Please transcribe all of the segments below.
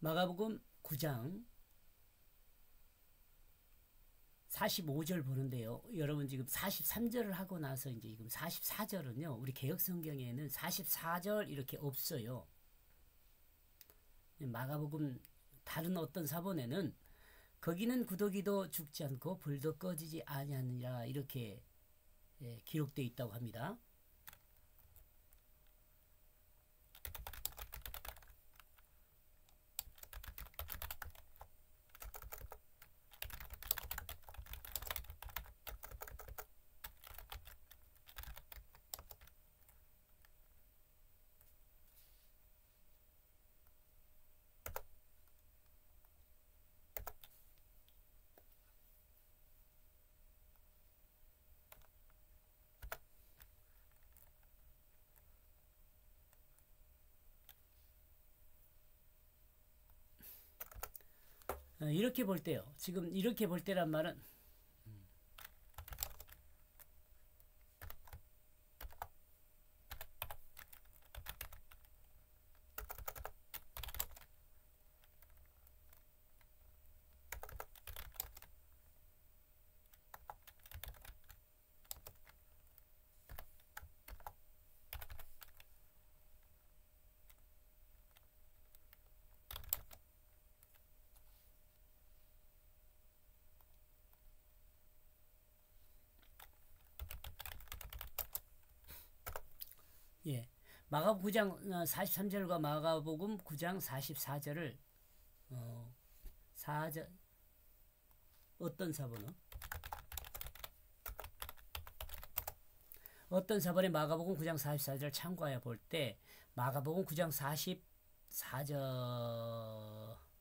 마가복음 9장 45절 보는데요. 여러분 지금 43절을 하고 나서 이제 지금 44절은요. 우리 개혁 성경에는 44절 이렇게 없어요. 마가복음 다른 어떤 사본에는 거기는 구더기도 죽지 않고 불도 꺼지지 아니하느니라 이렇게 기록되어 있다고 합니다. 이렇게 볼 때요. 지금 이렇게 볼 때란 말은 마가복음 9장 43절과 마가복음 9장 44절을 4절 어떤 사본은? 어떤 사본의 마가복음 9장 44절을 참고하여 볼 때 마가복음 9장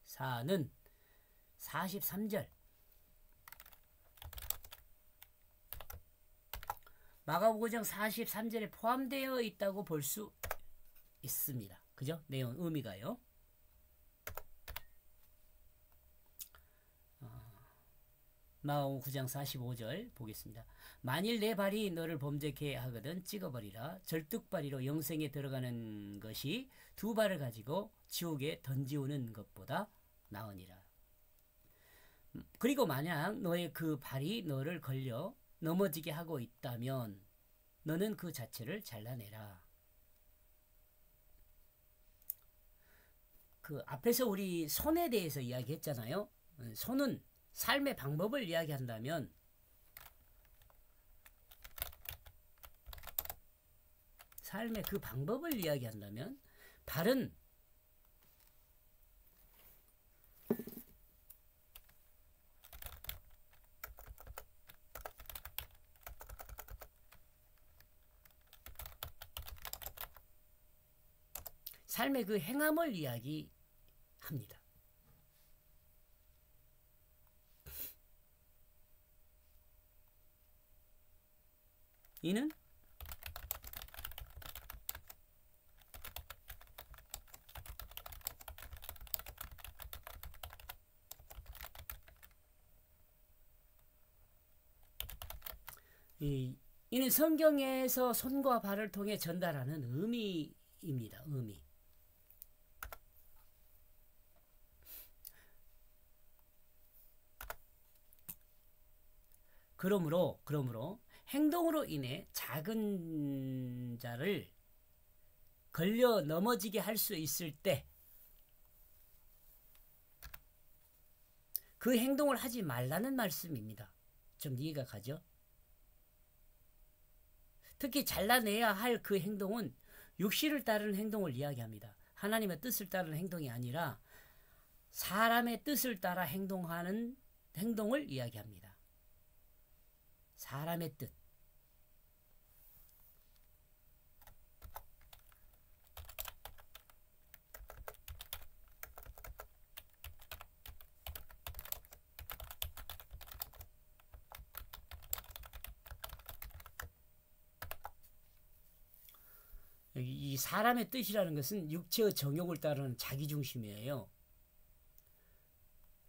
44는 43절 마가복음 9장 43절에 포함되어 있다고 볼 수 있습니다. 그죠? 내용 의미가요. 마가복음 9장 45절 보겠습니다. 만일 내 발이 너를 범죄케 하거든 찍어버리라. 절뚝발이로 영생에 들어가는 것이 두 발을 가지고 지옥에 던지우는 것보다 나으니라. 그리고 만약 너의 그 발이 너를 걸려 넘어지게 하고 있다면 너는 그 자체를 잘라내라. 그 앞에서 우리 손에 대해서 이야기했잖아요. 손은 삶의 방법을 이야기한다면 삶의 그 방법을 이야기한다면 발은 삶의 그 행함을 이야기합니다. 이는 이는 성경에서 손과 발을 통해 전달하는 의미입니다. 의미. 그러므로 행동으로 인해 작은 자를 걸려 넘어지게 할 수 있을 때 그 행동을 하지 말라는 말씀입니다. 좀 이해가 가죠? 특히 잘라내야 할 그 행동은 육신을 따르는 행동을 이야기합니다. 하나님의 뜻을 따르는 행동이 아니라 사람의 뜻을 따라 행동하는 행동을 이야기합니다. 사람의 뜻. 이 사람의 뜻이라는 것은 육체의 정욕을 따르는 자기중심이에요.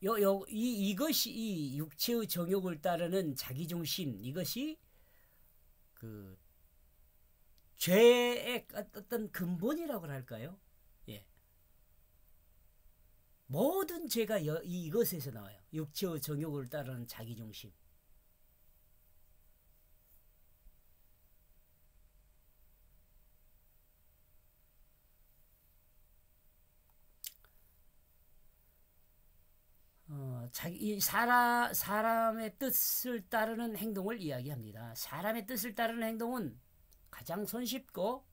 이것이 이 육체의 정욕을 따르는 자기중심, 이것이 그 죄의 어떤 근본이라고 할까요? 예. 모든 죄가 이것에서 나와요. 육체의 정욕을 따르는 자기중심. 사람의 뜻을 따르는 행동을 이야기합니다. 사람의 뜻을 따르는 행동은 가장 손쉽고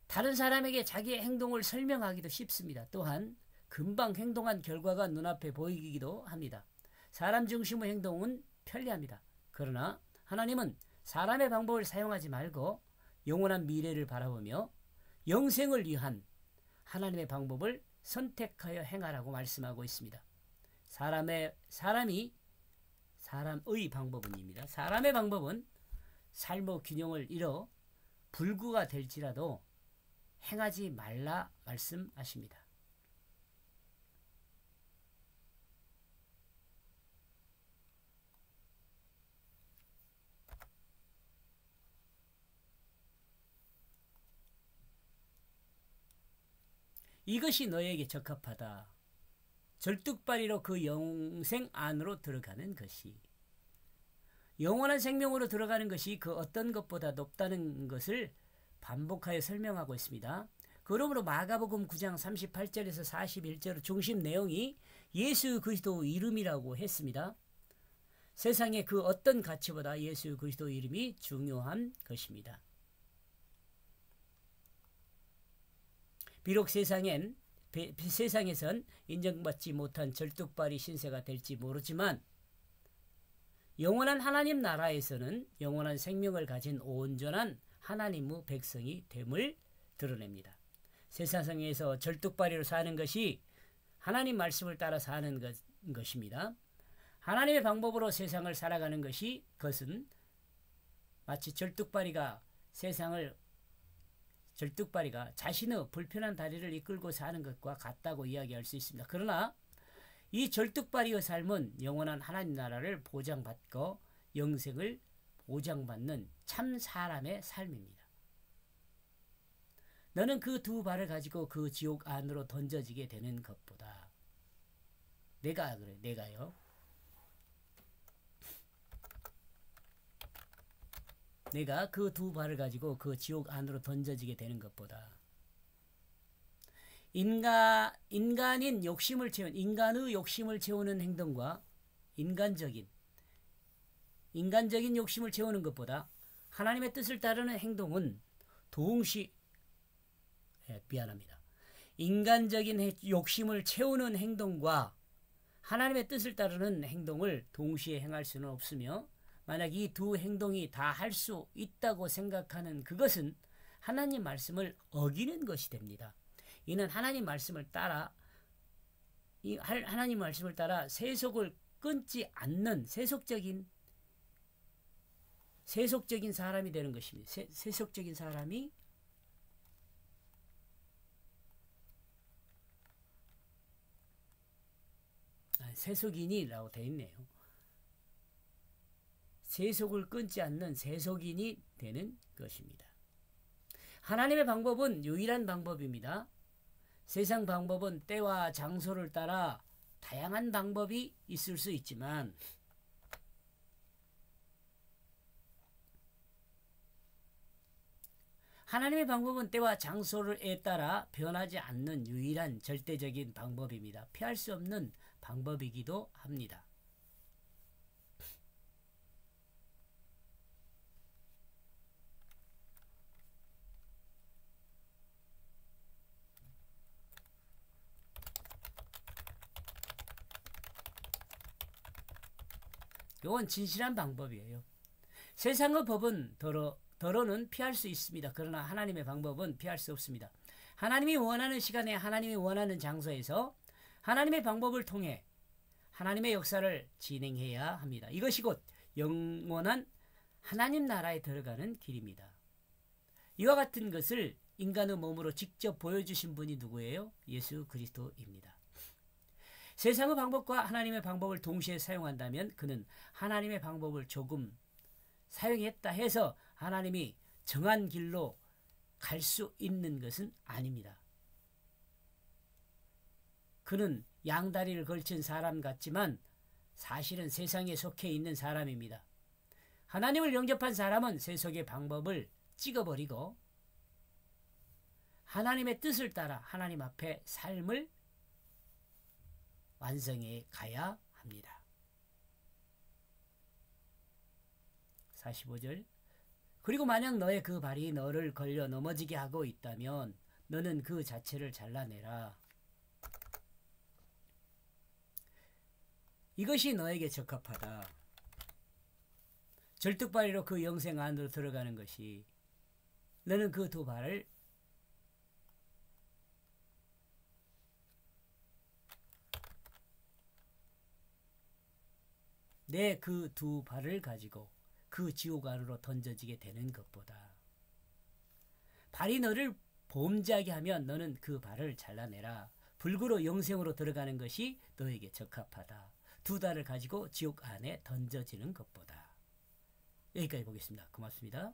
다른 사람에게 자기의 행동을 설명하기도 쉽습니다. 또한 금방 행동한 결과가 눈앞에 보이기도 합니다. 사람 중심의 행동은 편리합니다. 그러나 하나님은 사람의 방법을 사용하지 말고 영원한 미래를 바라보며 영생을 위한 하나님의 방법을 선택하여 행하라고 말씀하고 있습니다. 사람의 방법은입니다. 사람의 방법은 삶의 균형을 잃어 불구가 될지라도 행하지 말라 말씀하십니다. 이것이 너에게 적합하다. 절뚝발이로 그 영생 안으로 들어가는 것이, 영원한 생명으로 들어가는 것이 그 어떤 것보다 높다는 것을 반복하여 설명하고 있습니다. 그러므로 마가복음 9장 38절에서 41절 중심 내용이 예수 그리스도 이름이라고 했습니다. 세상의 그 어떤 가치보다 예수 그리스도 이름이 중요한 것입니다. 비록 세상에선 인정받지 못한 절뚝발이 신세가 될지 모르지만 영원한 하나님 나라에서는 영원한 생명을 가진 온전한 하나님의 백성이 됨을 드러냅니다. 세상에서 절뚝발이로 사는 것이 하나님 말씀을 따라 사는 것입니다. 하나님의 방법으로 세상을 살아가는 것은 마치 절뚝발이가 자신의 불편한 다리를 이끌고 사는 것과 같다고 이야기할 수 있습니다. 그러나 이 절뚝발이의 삶은 영원한 하나님 나라를 보장받고 영생을 보장받는 참 사람의 삶입니다. 너는 그 두 발을 가지고 그 지옥 안으로 던져지게 되는 것보다 내가요. 내가 그 두 발을 가지고 그 지옥 안으로 던져지게 되는 것보다 인간의 욕심을 채우는 행동과 인간적인 욕심을 채우는 것보다 하나님의 뜻을 따르는 행동은 인간적인 욕심을 채우는 행동과 하나님의 뜻을 따르는 행동을 동시에 행할 수는 없으며, 만약 이 두 행동이 다 할 수 있다고 생각하는 그것은 하나님 말씀을 어기는 것이 됩니다. 이는 하나님 말씀을 따라 세속을 끊지 않는 세속적인 사람이 되는 것입니다. 세속적인 사람이 세속인이라고 되어 있네요. 세속을 끊지 않는 세속인이 되는 것입니다. 하나님의 방법은 유일한 방법입니다. 세상 방법은 때와 장소를 따라 다양한 방법이 있을 수 있지만 하나님의 방법은 때와 장소에 따라 변하지 않는 유일한 절대적인 방법입니다. 피할 수 없는 방법이기도 합니다. 이건 진실한 방법이에요. 세상의 법은 더러는 피할 수 있습니다. 그러나 하나님의 방법은 피할 수 없습니다. 하나님이 원하는 시간에 하나님이 원하는 장소에서 하나님의 방법을 통해 하나님의 역사를 진행해야 합니다. 이것이 곧 영원한 하나님 나라에 들어가는 길입니다. 이와 같은 것을 인간의 몸으로 직접 보여주신 분이 누구예요? 예수 그리스도입니다. 세상의 방법과 하나님의 방법을 동시에 사용한다면 그는 하나님의 방법을 조금 사용했다 해서 하나님이 정한 길로 갈 수 있는 것은 아닙니다. 그는 양다리를 걸친 사람 같지만 사실은 세상에 속해 있는 사람입니다. 하나님을 영접한 사람은 세속의 방법을 찍어버리고 하나님의 뜻을 따라 하나님 앞에 삶을 완성해 가야 합니다. 45절. 그리고 만약 너의 그 발이 너를 걸려 넘어지게 하고 있다면 너는 그 자체를 잘라내라. 이것이 너에게 적합하다. 절뚝발이로 그 영생 안으로 들어가는 것이 너는 그 두 발을 내 그 두 발을 가지고 그 지옥 안으로 던져지게 되는 것보다 발이 너를 범죄하게 하면 너는 그 발을 잘라내라. 불구로 영생으로 들어가는 것이 너에게 적합하다. 두 달을 가지고 지옥 안에 던져지는 것보다. 여기까지 보겠습니다. 고맙습니다.